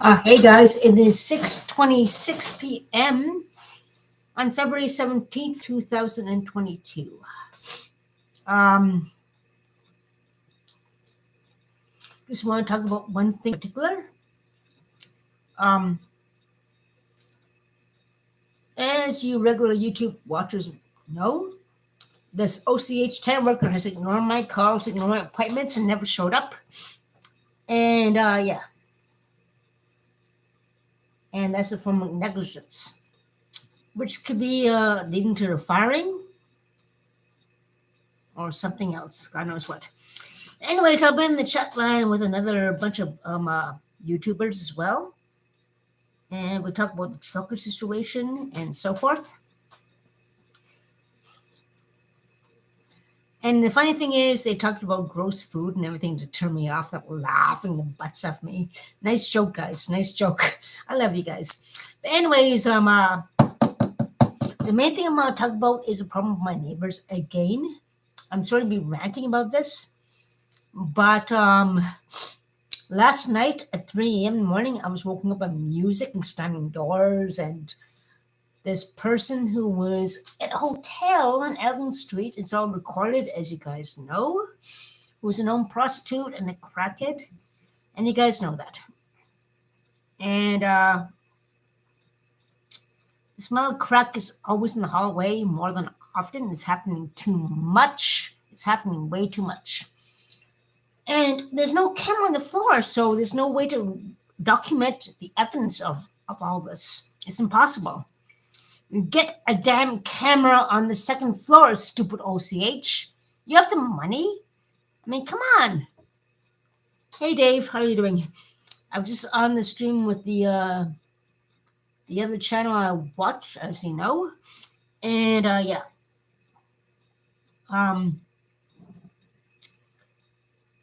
Hey guys, it is 6:26 p.m. on February 17th, 2022. Um, just want to talk about one thing in particular. Um, as you regular YouTube watchers know, this OCH10 worker has ignored my calls, ignored my appointments, and never showed up. And and that's a form of negligence, which could be leading to the firing or something else. God knows what. Anyways, I'll be in the chat line with another bunch of YouTubers as well. And we talk about the trucker situation and so forth. And the funny thing is, they talked about gross food and everything to turn me off. They're laughing the butts off me. Nice joke, guys. Nice joke. I love you guys. But anyways, the main thing I'm going to talk about is a problem with my neighbors again. I'm sorry to be ranting about this, but last night at 3 a.m. in the morning, I was woken up by music and slamming doors, and this person who was at a hotel on Elgin Street, it's all recorded, as you guys know, who was a known prostitute and a crackhead, and you guys know that. And the smell of crack is always in the hallway more than often. It's happening too much. It's happening way too much. And there's no camera on the floor, so there's no way to document the evidence of all this. It's impossible. You get a damn camera on the second floor, stupid OCH. You have the money? I mean, come on. Hey, Dave, how are you doing? I was just on the stream with the other channel I watch, as you know. And,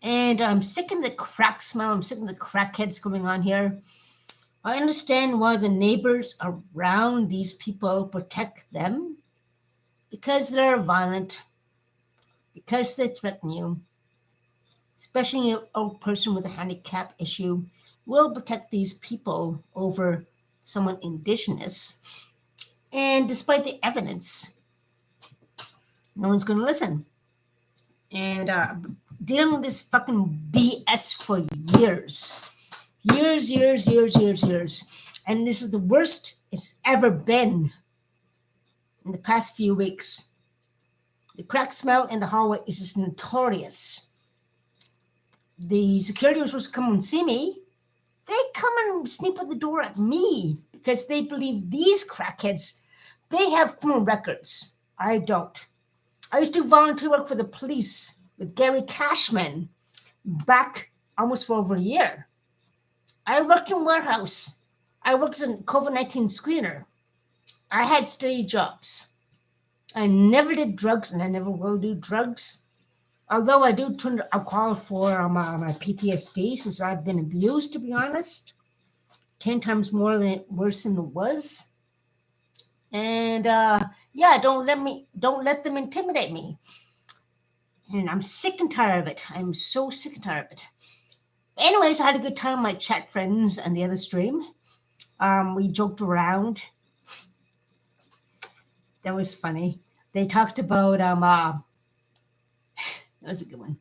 and I'm sick of the crack smell. I'm sick of the crackheads going on here. I understand why the neighbors around these people protect them, because they're violent, because they threaten you. Especially an old person with a handicap issue will protect these people over someone indigenous. And despite the evidence, no one's going to listen. And dealing with this fucking BS for years. Years. And this is the worst it's ever been in the past few weeks. The crack smell in the hallway is just notorious. The security was supposed to come and see me. They come and sneak at the door at me because they believe these crackheads, they have criminal records. I don't. I used to volunteer work for the police with Gary Cashman back almost for over a year. I worked in warehouse. I worked as a COVID-19 screener. I had steady jobs. I never did drugs, and I never will do drugs. Although I do turn to alcohol for my PTSD, since I've been abused, to be honest. 10 times worse than it was. And don't let them intimidate me. And I'm sick and tired of it. I'm so sick and tired of it. Anyways, I had a good time with my chat friends and the other stream. We joked around. That was funny. They talked about that was a good one.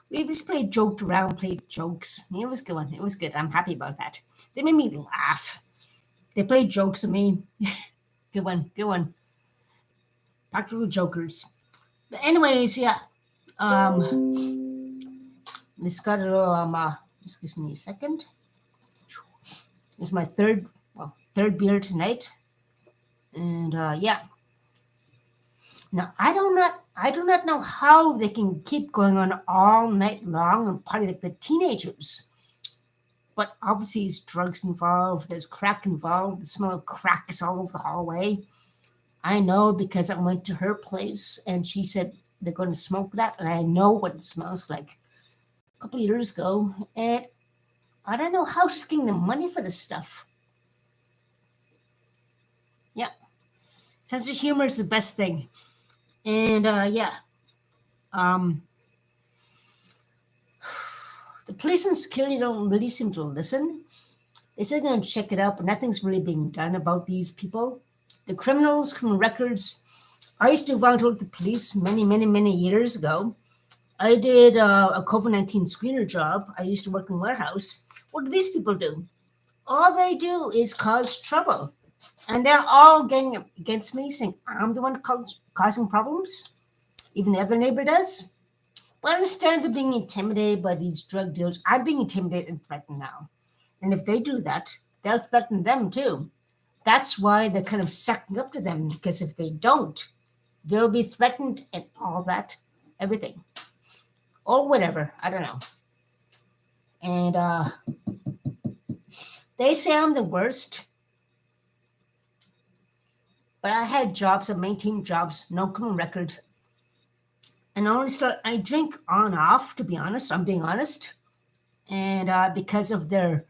We just joked around, played jokes. It was a good one. It was good. I'm happy about that. They made me laugh. They played jokes at me. Good one. Practical jokers. But anyways, yeah. This got a little excuse me a second. It's my third beer tonight. And yeah. Now I do not know how they can keep going on all night long and party like the teenagers. But obviously there's drugs involved, there's crack involved, the smell of crack is all over the hallway. I know because I went to her place and she said they're going to smoke that, and I know what it smells like. A couple of years ago, and I don't know how she's getting the money for this stuff. Yeah. Sense of humor is the best thing. And the police and security don't really seem to listen. They said they're going to check it out, but nothing's really being done about these people. The criminal records. I used to volunteer with the police many, many, many years ago. I did a COVID-19 screener job. I used to work in a warehouse. What do these people do? All they do is cause trouble. And they're all getting against me, saying I'm the one causing problems. Even the other neighbor does. But I understand they're being intimidated by these drug dealers. I'm being intimidated and threatened now. And if they do that, they'll threaten them too. That's why they're kind of sucking up to them, because if they don't, they'll be threatened and all that, everything. Or whatever, I don't know. And they say I'm the worst. But I had jobs, I maintained jobs, no criminal record. And I drink on and off, to be honest. I'm being honest. And because of their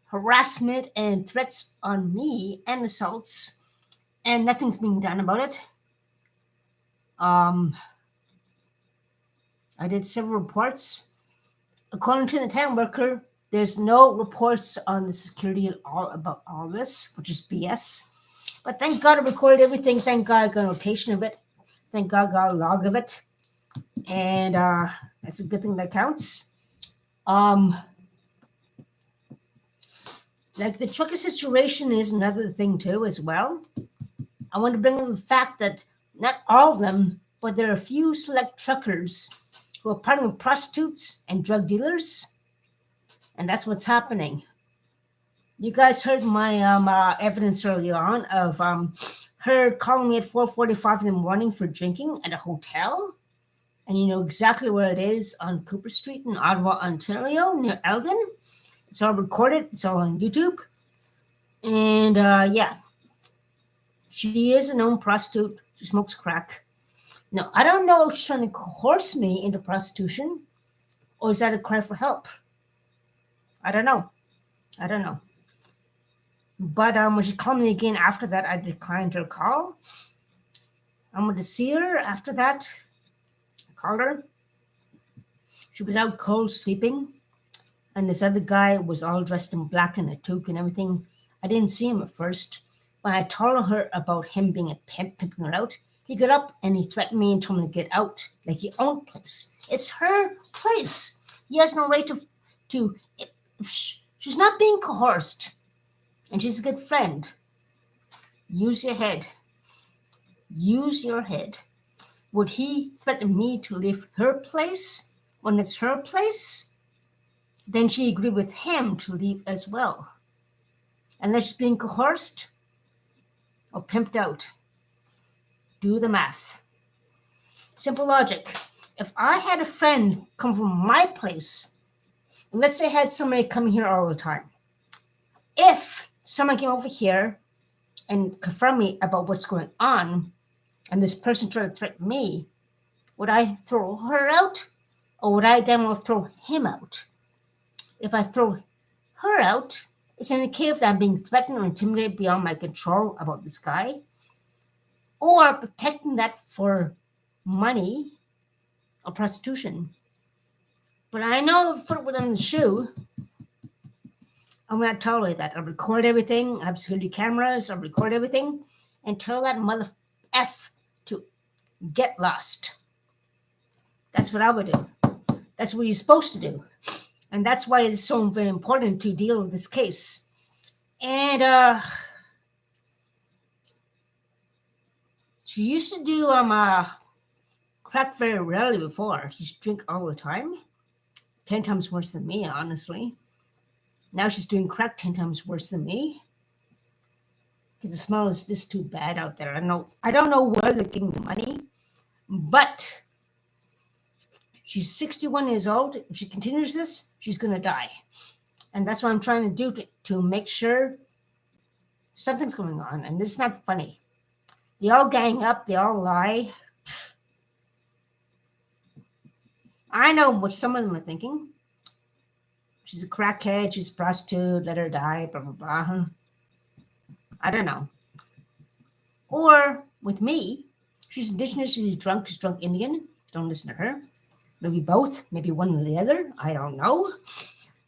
harassment and threats on me and assaults, and nothing's being done about it. I did several reports. According to the town worker, there's no reports on the security at all about all this, which is BS. But thank God I recorded everything. Thank God I got a notation of it. Thank God I got a log of it. And that's a good thing that counts. Like the trucker situation is another thing too as well. I want to bring in the fact that not all of them, but there are a few select truckers who are partnering with prostitutes and drug dealers. And that's what's happening. You guys heard my evidence earlier on of her calling me at 4:45 in the morning for drinking at a hotel. And you know exactly where it is on Cooper Street in Ottawa, Ontario, near Elgin. It's all recorded. It's all on YouTube. And yeah, she is a known prostitute. She smokes crack. Now, I don't know if she's trying to coerce me into prostitution or is that a cry for help? I don't know. But when she called me again after that, I declined her call. I went to see her after that. I called her. She was out cold sleeping. And this other guy was all dressed in black in a toque and everything. I didn't see him at first. When I told her about him being a pimp, pimping her out, he got up and he threatened me and told me to get out, like he owned the place. It's her place. He has no right to she's not being coerced. And she's a good friend. Use your head. Use your head. Would he threaten me to leave her place when it's her place? Then she agreed with him to leave as well. Unless she's being coerced or pimped out. Do the math. Simple logic. If I had a friend come from my place, and let's say I had somebody come here all the time. If someone came over here and confront me about what's going on, and this person tried to threaten me, would I throw her out? Or would I damn well throw him out? If I throw her out, it's an indicator that I'm being threatened or intimidated beyond my control about this guy. Or protecting that for money or prostitution. But I know if I put it within the shoe, I'm going to tolerate that. I'll record everything. I have security cameras. I'll record everything and tell that mother F to get lost. That's what I would do. That's what you're supposed to do. And that's why it's so very important to deal with this case. And she used to do crack very rarely before. She used to drink all the time. 10 times worse than me, honestly. Now she's doing crack 10 times worse than me. Because the smell is just too bad out there. I don't know where they're getting the money. But she's 61 years old. If she continues this, she's going to die. And that's what I'm trying to do to make sure something's going on. And this is not funny. They all gang up. They all lie. I know what some of them are thinking. She's a crackhead. She's a prostitute. Let her die. Blah, blah, blah. I don't know. Or with me, she's indigenous. She's drunk. She's drunk Indian. Don't listen to her. Maybe both. Maybe one or the other. I don't know.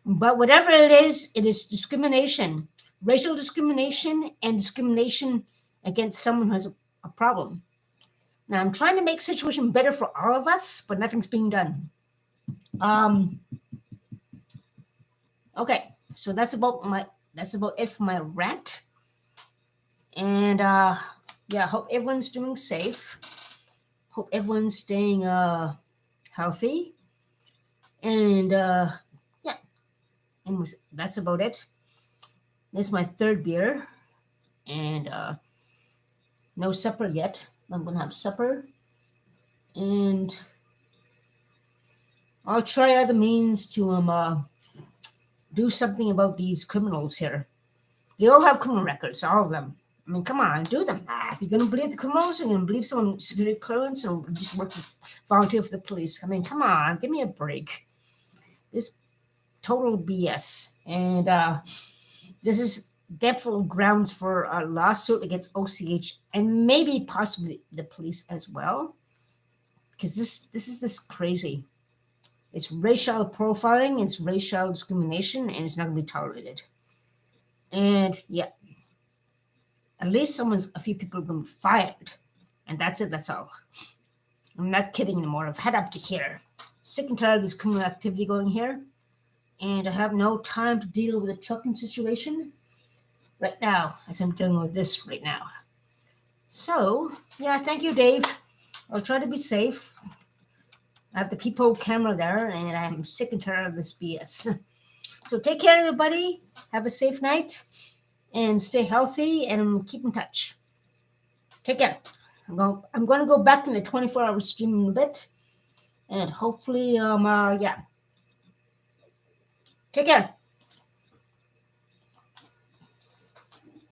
But whatever it is discrimination. racial discrimination and discrimination against someone who has a problem. Now, I'm trying to make the situation better for all of us, but nothing's being done. Okay, so that's about it for my rant. And yeah, hope everyone's doing safe. Hope everyone's staying healthy. And yeah, and that's about it. This is my third beer, and no supper yet. I'm gonna have supper, and I'll try other means to do something about these criminals here. They all have criminal records, all of them. I mean, come on, do them. If you're gonna believe the criminals, you're gonna believe someone security clearance and just volunteer for the police. I mean, come on, give me a break. This total BS, and this is definitely grounds for a lawsuit against OCH and maybe possibly the police as well, because this is crazy. It's racial profiling, it's racial discrimination, and it's not going to be tolerated. And yeah, at least a few people are going to be fired, and that's it. That's all. I'm not kidding anymore. I've had up to here. Sick and tired of this criminal activity going here, and I have no time to deal with the trucking situation right now, as I'm dealing with this right now. So yeah, thank you, Dave. I'll try to be safe. I have the peephole camera there, and I'm sick and tired of this BS. So take care, everybody. Have a safe night, and stay healthy, and keep in touch. Take care. I'm going to go back in the 24-hour stream in a bit, and hopefully, yeah. Take care.